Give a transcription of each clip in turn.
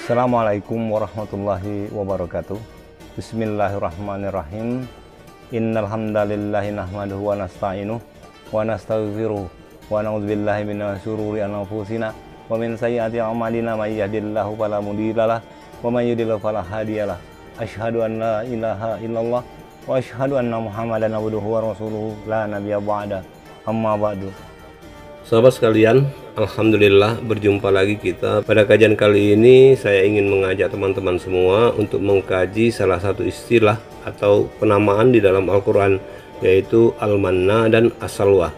Assalamualaikum warahmatullahi wabarakatuh. Bismillahirrahmanirrahim. Innal hamdalillahi nahmaduhu wa nasta'inuhu wa nastaghfiruh wa na'udzubillahi minasy syururi anfusina wa min sayyiati a'malina may yahdihillahu fala mudhillalah wa may yudhlil fala hadiyalah. Asyhadu an la ilaha illallah wa asyhadu anna Muhammadan abduhu wa rasuluhu la nabiyya ba'da. Amma ba'du. Sahabat sekalian, alhamdulillah berjumpa lagi kita. Pada kajian kali ini saya ingin mengajak teman-teman semua untuk mengkaji salah satu istilah atau penamaan di dalam Al-Quran, yaitu Al-Manna dan As-Salwa.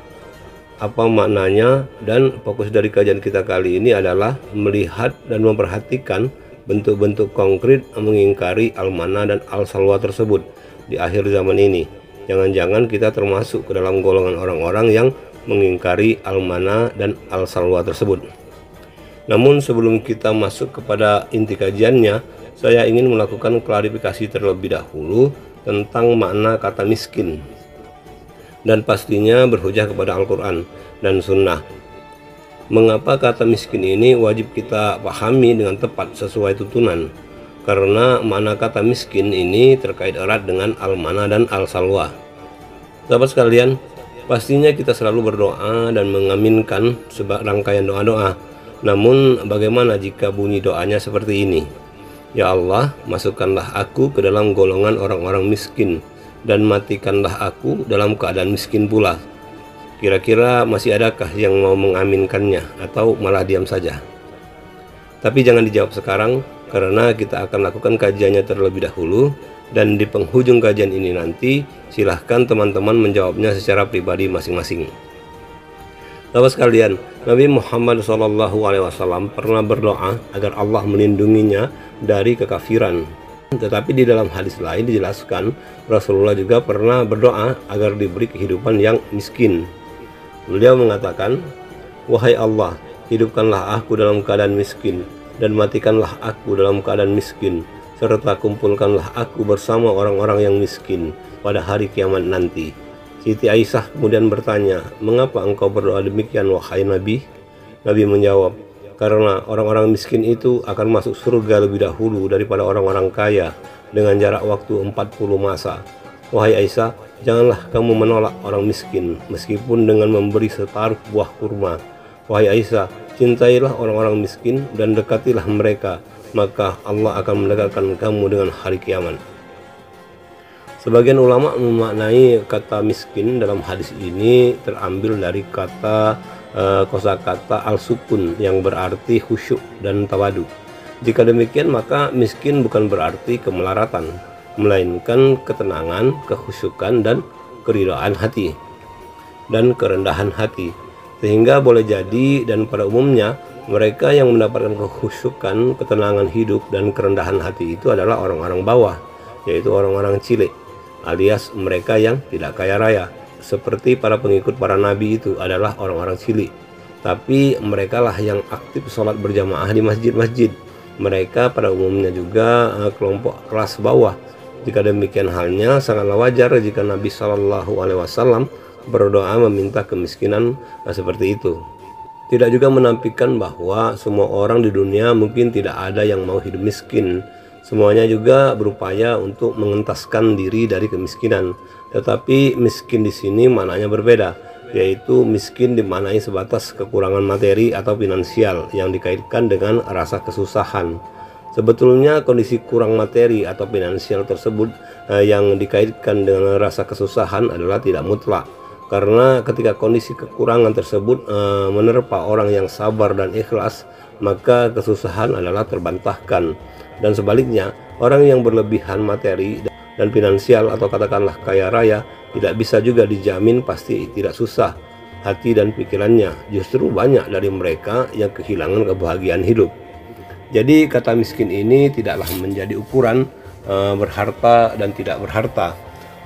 Apa maknanya? Dan fokus dari kajian kita kali ini adalah melihat dan memperhatikan bentuk-bentuk konkret mengingkari Al-Manna dan Al-Salwa tersebut di akhir zaman ini. Jangan-jangan kita termasuk ke dalam golongan orang-orang yang mengingkari Al-Manna dan Al-Salwa tersebut. Namun sebelum kita masuk kepada inti kajiannya, saya ingin melakukan klarifikasi terlebih dahulu tentang makna kata miskin, dan pastinya berhujah kepada Al-Quran dan Sunnah. Mengapa kata miskin ini wajib kita pahami dengan tepat sesuai tuntunan? Karena makna kata miskin ini terkait erat dengan Al-Manna dan Al-Salwa. Sahabat sekalian, pastinya kita selalu berdoa dan mengaminkan rangkaian doa-doa. Namun bagaimana jika bunyi doanya seperti ini? Ya Allah, masukkanlah aku ke dalam golongan orang-orang miskin, dan matikanlah aku dalam keadaan miskin pula. Kira-kira masih adakah yang mau mengaminkannya, atau malah diam saja? Tapi jangan dijawab sekarang, karena kita akan lakukan kajiannya terlebih dahulu. Dan di penghujung kajian ini nanti, silahkan teman-teman menjawabnya secara pribadi masing-masing. Sahabat sekalian, Nabi Muhammad SAW pernah berdoa agar Allah melindunginya dari kekafiran. Tetapi di dalam hadis lain dijelaskan, Rasulullah juga pernah berdoa agar diberi kehidupan yang miskin. Beliau mengatakan, "Wahai Allah, hidupkanlah aku dalam keadaan miskin, dan matikanlah aku dalam keadaan miskin, serta kumpulkanlah aku bersama orang-orang yang miskin pada hari kiamat nanti." Siti Aisyah kemudian bertanya, "Mengapa engkau berdoa demikian, wahai Nabi?" Nabi menjawab, "Karena orang-orang miskin itu akan masuk surga lebih dahulu daripada orang-orang kaya dengan jarak waktu 40 masa. Wahai Aisyah, janganlah kamu menolak orang miskin meskipun dengan memberi separuh buah kurma. Wahai Aisyah, cintailah orang-orang miskin dan dekatilah mereka, maka Allah akan mendekatkan kamu dengan hari kiamat." Sebagian ulama memaknai kata miskin dalam hadis ini terambil dari kata kosakata al-sukun yang berarti khusyuk dan tawadu. Jika demikian, maka miskin bukan berarti kemelaratan, melainkan ketenangan, kekhusyukan, dan keridhaan hati dan kerendahan hati. Sehingga boleh jadi dan pada umumnya mereka yang mendapatkan kekhusyukan, ketenangan hidup, dan kerendahan hati itu adalah orang-orang bawah, yaitu orang-orang cilik, alias mereka yang tidak kaya raya. Seperti para pengikut para nabi itu adalah orang-orang cilik, tapi mereka lah yang aktif sholat berjamaah di masjid-masjid. Mereka pada umumnya juga kelompok kelas bawah. Jika demikian halnya, sangatlah wajar jika Nabi SAW berdoa meminta kemiskinan seperti itu. Tidak juga menampilkan bahwa semua orang di dunia mungkin tidak ada yang mau hidup miskin. Semuanya juga berupaya untuk mengentaskan diri dari kemiskinan. Tetapi miskin di sini maknanya berbeda, yaitu miskin dimaknai sebatas kekurangan materi atau finansial yang dikaitkan dengan rasa kesusahan. Sebetulnya kondisi kurang materi atau finansial tersebut yang dikaitkan dengan rasa kesusahan adalah tidak mutlak. Karena ketika kondisi kekurangan tersebut menerpa orang yang sabar dan ikhlas, maka kesusahan adalah terbantahkan. Dan sebaliknya, orang yang berlebihan materi dan finansial atau katakanlah kaya raya tidak bisa juga dijamin pasti tidak susah hati dan pikirannya. Justru banyak dari mereka yang kehilangan kebahagiaan hidup. Jadi kata miskin ini tidaklah menjadi ukuran berharta dan tidak berharta.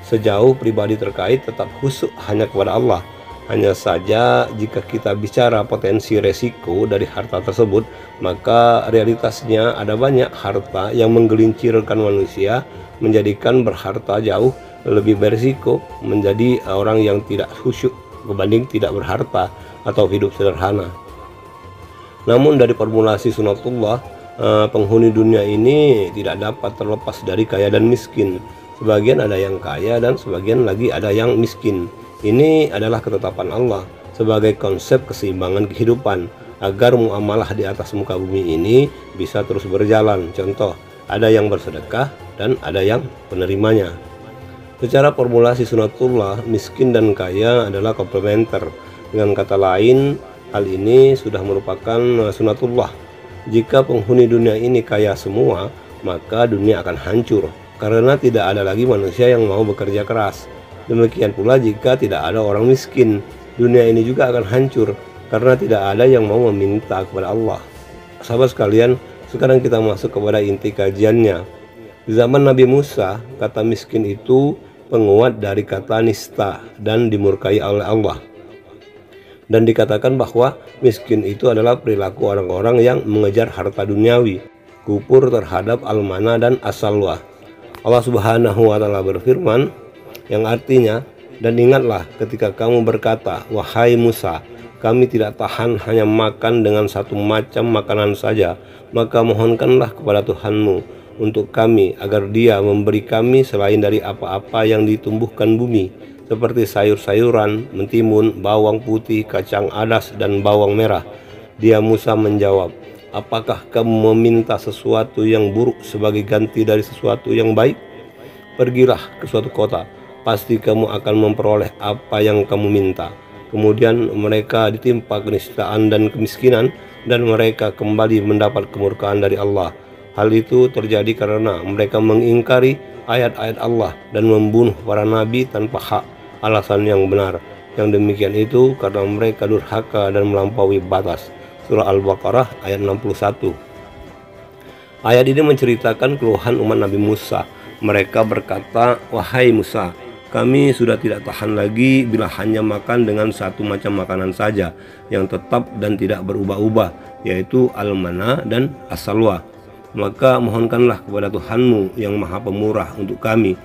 Sejauh pribadi terkait tetap khusyuk hanya kepada Allah. Hanya saja jika kita bicara potensi resiko dari harta tersebut, maka realitasnya ada banyak harta yang menggelincirkan manusia, menjadikan berharta jauh lebih berisiko menjadi orang yang tidak khusyuk berbanding tidak berharta atau hidup sederhana. Namun dari formulasi sunatullah, penghuni dunia ini tidak dapat terlepas dari kaya dan miskin. Sebagian ada yang kaya dan sebagian lagi ada yang miskin. Ini adalah ketetapan Allah sebagai konsep keseimbangan kehidupan agar muamalah di atas muka bumi ini bisa terus berjalan. Contoh, ada yang bersedekah dan ada yang penerimanya. Secara formulasi sunatullah, miskin dan kaya adalah komplementer. Dengan kata lain, hal ini sudah merupakan sunatullah. Jika penghuni dunia ini kaya semua, maka dunia akan hancur karena tidak ada lagi manusia yang mau bekerja keras. Demikian pula jika tidak ada orang miskin, dunia ini juga akan hancur karena tidak ada yang mau meminta kepada Allah. Sahabat sekalian, sekarang kita masuk kepada inti kajiannya. Di zaman Nabi Musa, kata miskin itu penguat dari kata nista dan dimurkai oleh Allah. Dan dikatakan bahwa miskin itu adalah perilaku orang-orang yang mengejar harta duniawi, kufur terhadap al-mana dan as-salwa. Allah Subhanahu wa Ta'ala berfirman, yang artinya, dan ingatlah ketika kamu berkata, wahai Musa, kami tidak tahan hanya makan dengan satu macam makanan saja, maka mohonkanlah kepada Tuhanmu untuk kami agar Dia memberi kami selain dari apa-apa yang ditumbuhkan bumi, seperti sayur-sayuran, mentimun, bawang putih, kacang adas, dan bawang merah. Dia Musa menjawab, apakah kamu meminta sesuatu yang buruk sebagai ganti dari sesuatu yang baik? Pergilah ke suatu kota, pasti kamu akan memperoleh apa yang kamu minta. Kemudian mereka ditimpa kenistaan dan kemiskinan, dan mereka kembali mendapat kemurkaan dari Allah. Hal itu terjadi karena mereka mengingkari ayat-ayat Allah dan membunuh para nabi tanpa hak, alasan yang benar. Yang demikian itu karena mereka durhaka dan melampaui batas. Surah Al-Baqarah ayat 61. Ayat ini menceritakan keluhan umat Nabi Musa. Mereka berkata, wahai Musa, kami sudah tidak tahan lagi bila hanya makan dengan satu macam makanan saja yang tetap dan tidak berubah-ubah, yaitu al-mana dan as-salwa. Maka mohonkanlah kepada Tuhanmu yang maha pemurah untuk kami,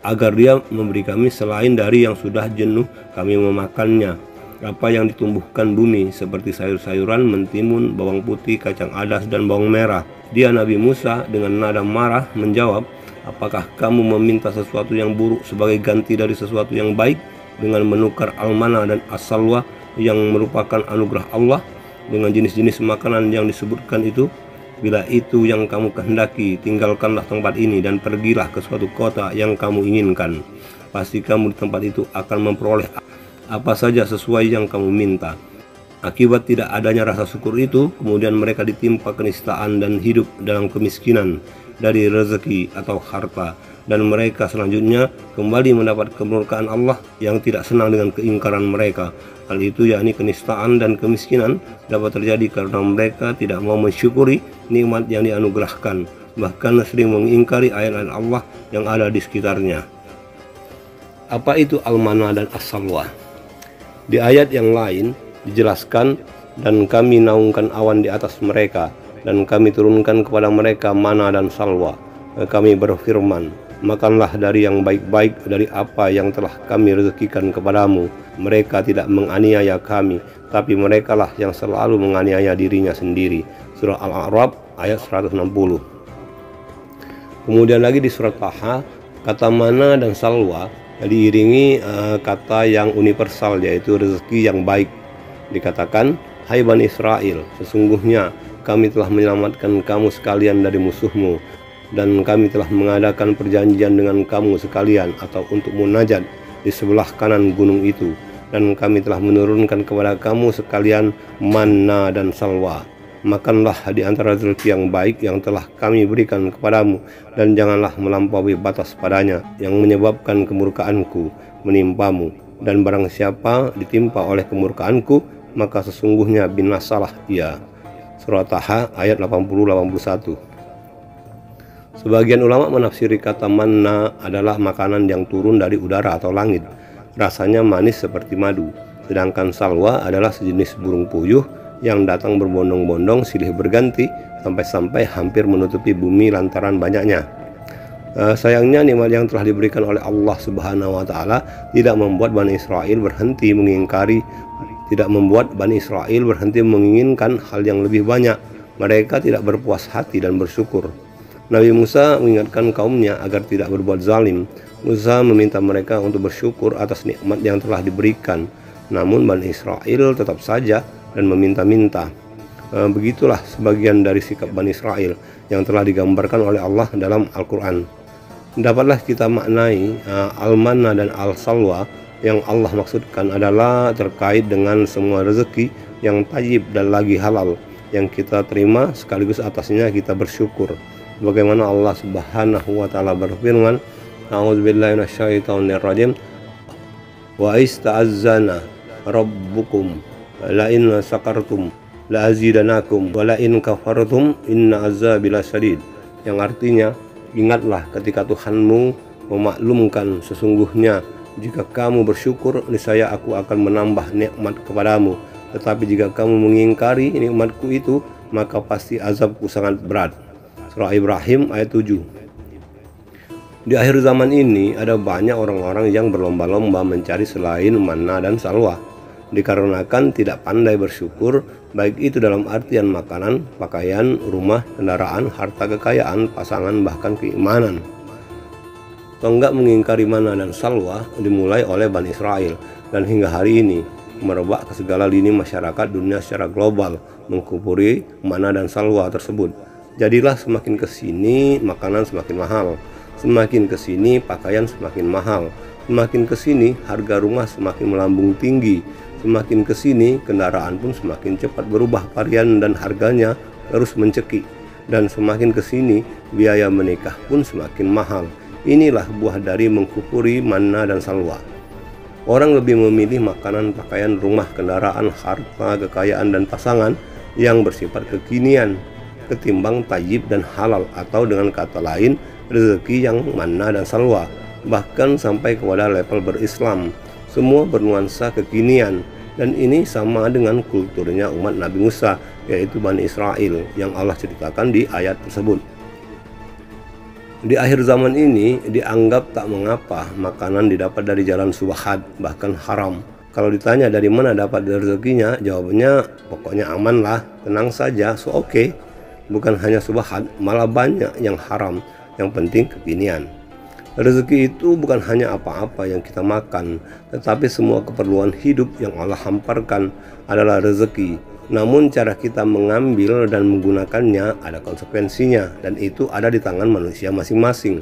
agar Dia memberi kami selain dari yang sudah jenuh kami memakannya, apa yang ditumbuhkan bumi seperti sayur-sayuran, mentimun, bawang putih, kacang adas, dan bawang merah. Dia Nabi Musa dengan nada marah menjawab, apakah kamu meminta sesuatu yang buruk sebagai ganti dari sesuatu yang baik dengan menukar al-mana dan as-salwa yang merupakan anugerah Allah dengan jenis-jenis makanan yang disebutkan itu? Bila itu yang kamu kehendaki, tinggalkanlah tempat ini dan pergilah ke suatu kota yang kamu inginkan. Pasti kamu di tempat itu akan memperoleh apa saja sesuai yang kamu minta. Akibat tidak adanya rasa syukur itu, kemudian mereka ditimpa kenistaan dan hidup dalam kemiskinan dari rezeki atau harta, dan mereka selanjutnya kembali mendapat kemurkaan Allah yang tidak senang dengan keingkaran mereka. Hal itu yakni kenistaan dan kemiskinan dapat terjadi karena mereka tidak mau mensyukuri nikmat yang dianugerahkan, bahkan sering mengingkari ayat-ayat Allah yang ada di sekitarnya. Apa itu al-mana dan as-salwa? Di ayat yang lain dijelaskan, dan kami naungkan awan di atas mereka, dan kami turunkan kepada mereka mana dan salwa. Kami berfirman, makanlah dari yang baik-baik dari apa yang telah kami rezekikan kepadamu. Mereka tidak menganiaya kami, tapi merekalah yang selalu menganiaya dirinya sendiri. Surah Al-A'raf ayat 160. Kemudian lagi di surat Taha, kata mana dan salwa diiringi kata yang universal, yaitu rezeki yang baik. Dikatakan, hai Bani Israel, sesungguhnya kami telah menyelamatkan kamu sekalian dari musuhmu, dan kami telah mengadakan perjanjian dengan kamu sekalian atau untuk munajat di sebelah kanan gunung itu, dan kami telah menurunkan kepada kamu sekalian manna dan salwa. Makanlah di antara rezeki yang baik yang telah kami berikan kepadamu, dan janganlah melampaui batas padanya yang menyebabkan kemurkaanku menimpamu. Dan barang siapa ditimpa oleh kemurkaanku, maka sesungguhnya binasalah ia. Surah Taha ayat 80-81. Sebagian ulama menafsiri kata manna adalah makanan yang turun dari udara atau langit. Rasanya manis seperti madu. Sedangkan salwa adalah sejenis burung puyuh yang datang berbondong-bondong silih berganti sampai-sampai hampir menutupi bumi lantaran banyaknya. Sayangnya nikmat yang telah diberikan oleh Allah Subhanahu wa Ta'ala tidak membuat Bani Israel berhenti menginginkan hal yang lebih banyak. Mereka tidak berpuas hati dan bersyukur. Nabi Musa mengingatkan kaumnya agar tidak berbuat zalim. Musa meminta mereka untuk bersyukur atas nikmat yang telah diberikan. Namun Bani Israel tetap saja dan meminta-minta. Begitulah sebagian dari sikap Bani Israel yang telah digambarkan oleh Allah dalam Al-Quran. Dapatlah kita maknai al-manna dan al-salwa yang Allah maksudkan adalah terkait dengan semua rezeki yang thayyib dan lagi halal yang kita terima, sekaligus atasnya kita bersyukur. Bagaimana Allah Subhanahu wa taala berfirman, A'udzubillahi minasyaitonirrajim. Wa ista'azzana rabbukum la in sakartum la azidanakum wa la in kafartum inna azabi lasyadid. Yang artinya, ingatlah ketika Tuhanmu memaklumkan sesungguhnya jika kamu bersyukur niscaya aku akan menambah nikmat kepadamu, tetapi jika kamu mengingkari nikmatku itu maka pasti azabku sangat berat. Surah Ibrahim ayat 7. Di akhir zaman ini ada banyak orang-orang yang berlomba-lomba mencari selain manna dan salwa, dikarenakan tidak pandai bersyukur, baik itu dalam artian makanan, pakaian, rumah, kendaraan, harta kekayaan, pasangan, bahkan keimanan. Tonggak mengingkari manna dan salwa dimulai oleh Bani Israel dan hingga hari ini merebak ke segala lini masyarakat dunia secara global, mengkufuri manna dan salwa tersebut. Jadilah semakin kesini makanan semakin mahal, semakin kesini pakaian semakin mahal, semakin kesini harga rumah semakin melambung tinggi, semakin kesini kendaraan pun semakin cepat berubah varian dan harganya terus mencekik, dan semakin kesini biaya menikah pun semakin mahal. Inilah buah dari mengkufuri manna dan salwa. Orang lebih memilih makanan, pakaian, rumah, kendaraan, harta, kekayaan, dan pasangan yang bersifat kekinian ketimbang thayyib dan halal, atau dengan kata lain rezeki yang manna dan salwa. Bahkan sampai kepada level berislam, semua bernuansa kekinian, dan ini sama dengan kulturnya umat Nabi Musa, yaitu Bani Israel yang Allah ceritakan di ayat tersebut. Di akhir zaman ini dianggap tak mengapa makanan didapat dari jalan subhat, bahkan haram. Kalau ditanya dari mana dapat rezekinya, jawabannya pokoknya aman lah, tenang saja, so oke. Bukan hanya subhat, malah banyak yang haram, yang penting kekinian. Rezeki itu bukan hanya apa-apa yang kita makan, tetapi semua keperluan hidup yang Allah hamparkan adalah rezeki. Namun cara kita mengambil dan menggunakannya ada konsekuensinya, dan itu ada di tangan manusia masing-masing.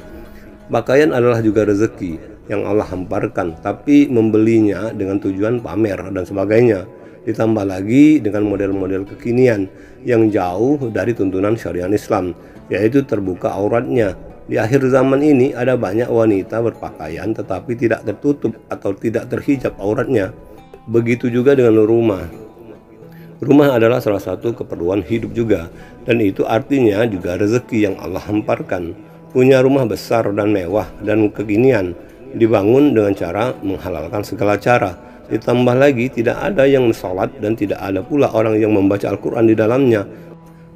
Pakaian adalah juga rezeki yang Allah hamparkan, tapi membelinya dengan tujuan pamer dan sebagainya. Ditambah lagi dengan model-model kekinian yang jauh dari tuntunan syariat Islam, yaitu terbuka auratnya. Di akhir zaman ini ada banyak wanita berpakaian tetapi tidak tertutup atau tidak terhijab auratnya. Begitu juga dengan rumah. Rumah adalah salah satu keperluan hidup juga, dan itu artinya juga rezeki yang Allah hamparkan. Punya rumah besar dan mewah dan kekinian dibangun dengan cara menghalalkan segala cara. Ditambah lagi tidak ada yang sholat dan tidak ada pula orang yang membaca Al-Quran di dalamnya,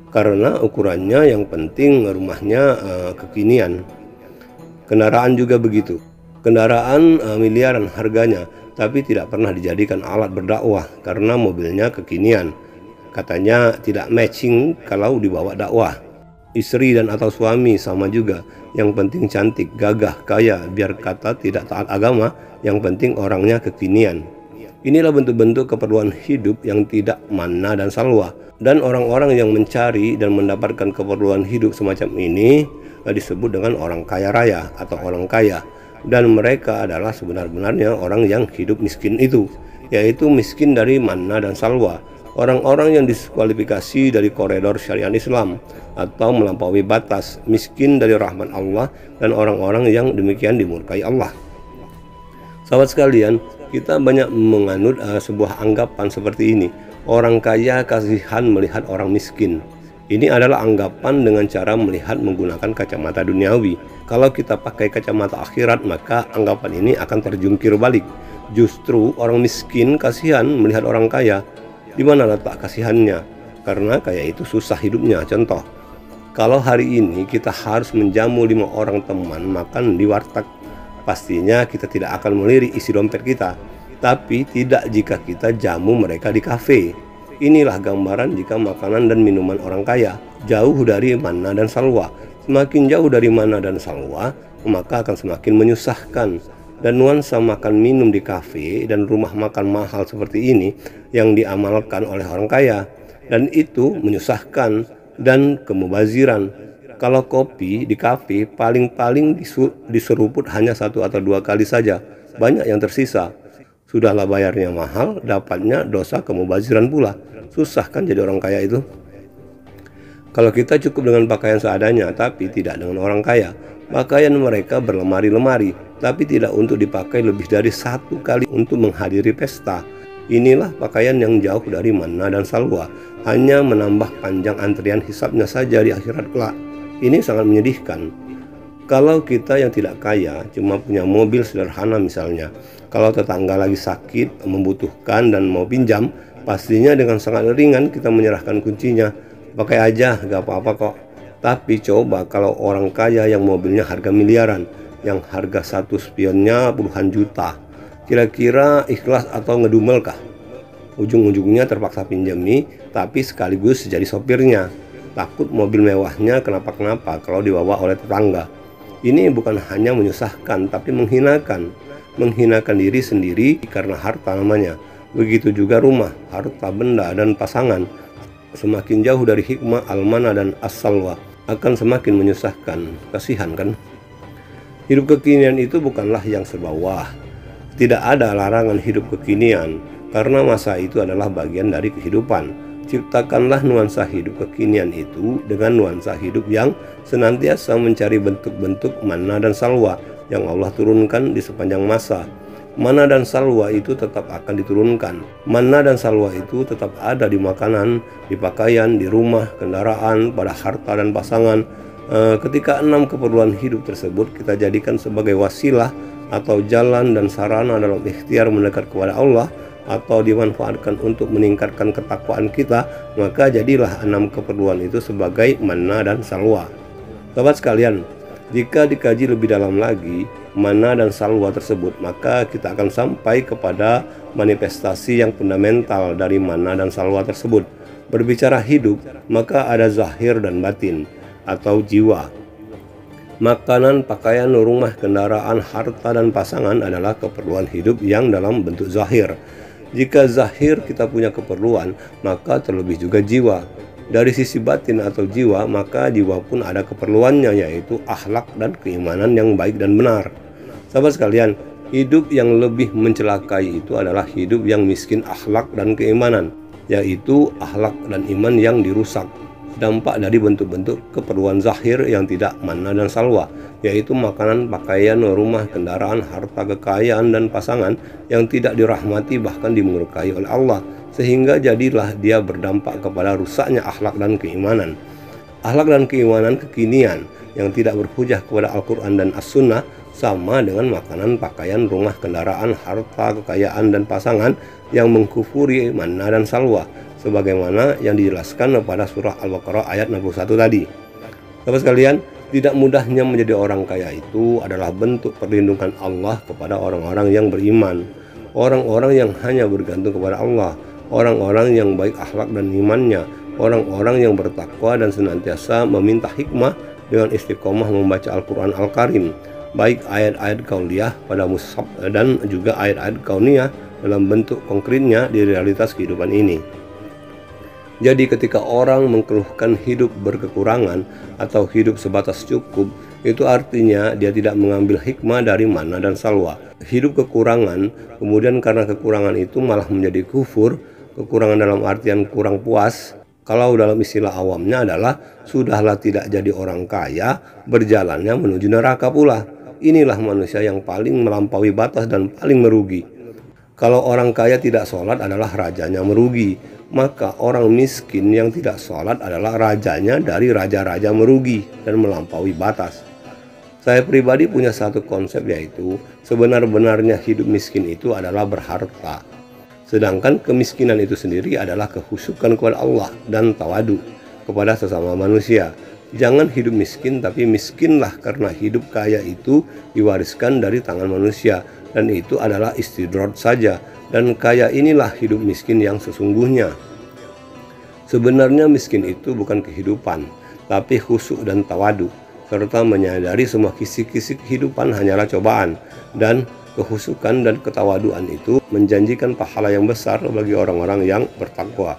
karena ukurannya yang penting rumahnya kekinian. Kendaraan juga begitu. Kendaraan miliaran harganya, tapi tidak pernah dijadikan alat berdakwah karena mobilnya kekinian. Katanya tidak matching kalau dibawa dakwah. Istri dan atau suami sama juga, yang penting cantik, gagah, kaya, biar kata tidak taat agama, yang penting orangnya kekinian. Inilah bentuk-bentuk keperluan hidup yang tidak manna dan salwa. Dan orang-orang yang mencari dan mendapatkan keperluan hidup semacam ini disebut dengan orang kaya raya atau orang kaya. Dan mereka adalah sebenar-benarnya orang yang hidup miskin itu, yaitu miskin dari manna dan salwa. Orang-orang yang diskualifikasi dari koridor syariat Islam atau melampaui batas, miskin dari rahmat Allah, dan orang-orang yang demikian dimurkai Allah. Sahabat sekalian, kita banyak menganut sebuah anggapan seperti ini. Orang kaya kasihan melihat orang miskin. Ini adalah anggapan dengan cara melihat menggunakan kacamata duniawi. Kalau kita pakai kacamata akhirat, maka anggapan ini akan terjungkir balik. Justru orang miskin kasihan melihat orang kaya. Di mana letak kasihannya? Karena kaya itu susah hidupnya. Contoh, kalau hari ini kita harus menjamu 5 orang teman makan di warteg, pastinya kita tidak akan melirik isi dompet kita. Tapi tidak jika kita jamu mereka di kafe. Inilah gambaran jika makanan dan minuman orang kaya jauh dari manna dan salwa. Semakin jauh dari manna dan salwa, maka akan semakin menyusahkan. Dan nuansa makan minum di kafe dan rumah makan mahal seperti ini yang diamalkan oleh orang kaya, dan itu menyusahkan dan kemubaziran. Kalau kopi di kafe paling-paling diseruput hanya 1 atau 2 kali saja, banyak yang tersisa. Sudahlah bayarnya mahal, dapatnya dosa kemubaziran pula. Susah kan jadi orang kaya itu? Kalau kita cukup dengan pakaian seadanya, tapi tidak dengan orang kaya, pakaian mereka berlemari-lemari, tapi tidak untuk dipakai lebih dari 1 kali untuk menghadiri pesta. Inilah pakaian yang jauh dari manna dan salwa, hanya menambah panjang antrian hisabnya saja di akhirat kelak. Ini sangat menyedihkan. Kalau kita yang tidak kaya, cuma punya mobil sederhana misalnya, kalau tetangga lagi sakit, membutuhkan dan mau pinjam, pastinya dengan sangat ringan kita menyerahkan kuncinya. Pakai aja, gak apa-apa kok. Tapi coba kalau orang kaya yang mobilnya harga miliaran, yang harga satu spionnya puluhan juta, kira-kira ikhlas atau ngedumelkah? Ujung-ujungnya terpaksa pinjami, tapi sekaligus jadi sopirnya. Takut mobil mewahnya kenapa-kenapa kalau dibawa oleh tetangga. Ini bukan hanya menyusahkan, tapi menghinakan. Menghinakan diri sendiri karena harta namanya. Begitu juga rumah, harta, benda, dan pasangan. Semakin jauh dari hikmah al-mana dan as-salwa, akan semakin menyusahkan. Kasihan kan? Hidup kekinian itu bukanlah yang serba wah. Tidak ada larangan hidup kekinian, karena masa itu adalah bagian dari kehidupan. Ciptakanlah nuansa hidup kekinian itu dengan nuansa hidup yang senantiasa mencari bentuk-bentuk manna dan salwa yang Allah turunkan di sepanjang masa. Manna dan salwa itu tetap akan diturunkan. Manna dan salwa itu tetap ada di makanan, di pakaian, di rumah, kendaraan, pada harta dan pasangan. Ketika 6 keperluan hidup tersebut kita jadikan sebagai wasilah atau jalan dan sarana dalam ikhtiar mendekat kepada Allah, atau dimanfaatkan untuk meningkatkan ketakwaan kita, maka jadilah 6 keperluan itu sebagai manna dan salwa. Sahabat sekalian, jika dikaji lebih dalam lagi manna dan salwa tersebut, maka kita akan sampai kepada manifestasi yang fundamental dari manna dan salwa tersebut. Berbicara hidup, maka ada zahir dan batin atau jiwa. Makanan, pakaian, rumah, kendaraan, harta, dan pasangan adalah keperluan hidup yang dalam bentuk zahir. Jika zahir kita punya keperluan, maka terlebih juga jiwa. Dari sisi batin atau jiwa, maka jiwa pun ada keperluannya, yaitu akhlak dan keimanan yang baik dan benar. Sahabat sekalian, hidup yang lebih mencelakai itu adalah hidup yang miskin akhlak dan keimanan, yaitu akhlak dan iman yang dirusak. Dampak dari bentuk-bentuk keperluan zahir yang tidak manna dan salwa, yaitu makanan, pakaian, rumah, kendaraan, harta, kekayaan, dan pasangan yang tidak dirahmati bahkan dimurkai oleh Allah, sehingga jadilah dia berdampak kepada rusaknya akhlak dan keimanan. Akhlak dan keimanan kekinian yang tidak berhujah kepada Al-Quran dan As-Sunnah sama dengan makanan, pakaian, rumah, kendaraan, harta, kekayaan, dan pasangan yang mengkufuri manna dan salwa, sebagaimana yang dijelaskan pada surah Al-Baqarah ayat 61 tadi. Sahabat sekalian, tidak mudahnya menjadi orang kaya itu adalah bentuk perlindungan Allah kepada orang-orang yang beriman, orang-orang yang hanya bergantung kepada Allah, orang-orang yang baik akhlak dan imannya, orang-orang yang bertakwa dan senantiasa meminta hikmah dengan istiqomah membaca Al-Quran Al-Karim, baik ayat-ayat kauliyah pada mushaf dan juga ayat-ayat kauniyah dalam bentuk konkretnya di realitas kehidupan ini. Jadi ketika orang mengeluhkan hidup berkekurangan atau hidup sebatas cukup, itu artinya dia tidak mengambil hikmah dari manna dan salwa. Hidup kekurangan, kemudian karena kekurangan itu malah menjadi kufur, kekurangan dalam artian kurang puas. Kalau dalam istilah awamnya adalah sudahlah tidak jadi orang kaya, berjalannya menuju neraka pula. Inilah manusia yang paling melampaui batas dan paling merugi. Kalau orang kaya tidak sholat adalah rajanya merugi, maka orang miskin yang tidak sholat adalah rajanya dari raja-raja merugi dan melampaui batas. Saya pribadi punya satu konsep, yaitu sebenar-benarnya hidup miskin itu adalah berharta. Sedangkan kemiskinan itu sendiri adalah kehusukan kepada Allah dan tawadu kepada sesama manusia. Jangan hidup miskin, tapi miskinlah karena hidup kaya itu diwariskan dari tangan manusia, dan itu adalah istidroj saja. Dan kaya inilah hidup miskin yang sesungguhnya. Sebenarnya miskin itu bukan kehidupan, tapi khusyuk dan tawadu, serta menyadari semua kisi-kisi kehidupan hanyalah cobaan, dan kehusukan dan ketawaduan itu menjanjikan pahala yang besar bagi orang-orang yang bertakwa.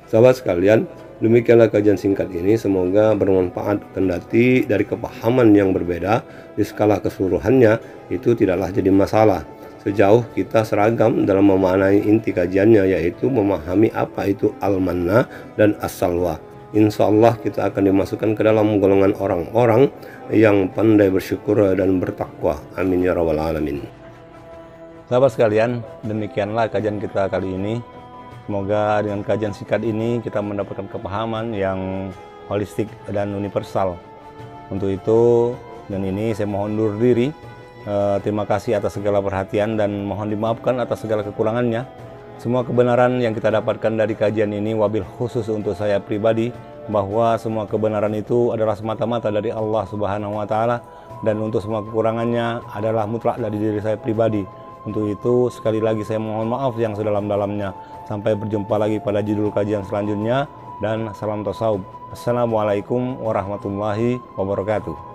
Sahabat sekalian, demikianlah kajian singkat ini, semoga bermanfaat. Kendati dari kepahaman yang berbeda di skala keseluruhannya itu tidaklah jadi masalah, sejauh kita seragam dalam memaknai inti kajiannya, yaitu memahami apa itu al-manna dan as-salwa. Insya Allah kita akan dimasukkan ke dalam golongan orang-orang yang pandai bersyukur dan bertakwa. Amin ya rabbal alamin. Sahabat sekalian, demikianlah kajian kita kali ini. Semoga dengan kajian singkat ini kita mendapatkan kepahaman yang holistik dan universal. Untuk itu, dan ini saya mohon undur diri. Terima kasih atas segala perhatian dan mohon dimaafkan atas segala kekurangannya. Semua kebenaran yang kita dapatkan dari kajian ini, wabil khusus untuk saya pribadi, bahwa semua kebenaran itu adalah semata-mata dari Allah Subhanahu wa Ta'ala, dan untuk semua kekurangannya adalah mutlak dari diri saya pribadi. Untuk itu sekali lagi saya mohon maaf yang sedalam-dalamnya. Sampai berjumpa lagi pada judul kajian selanjutnya, dan salam tasawuf. Assalamualaikum warahmatullahi wabarakatuh.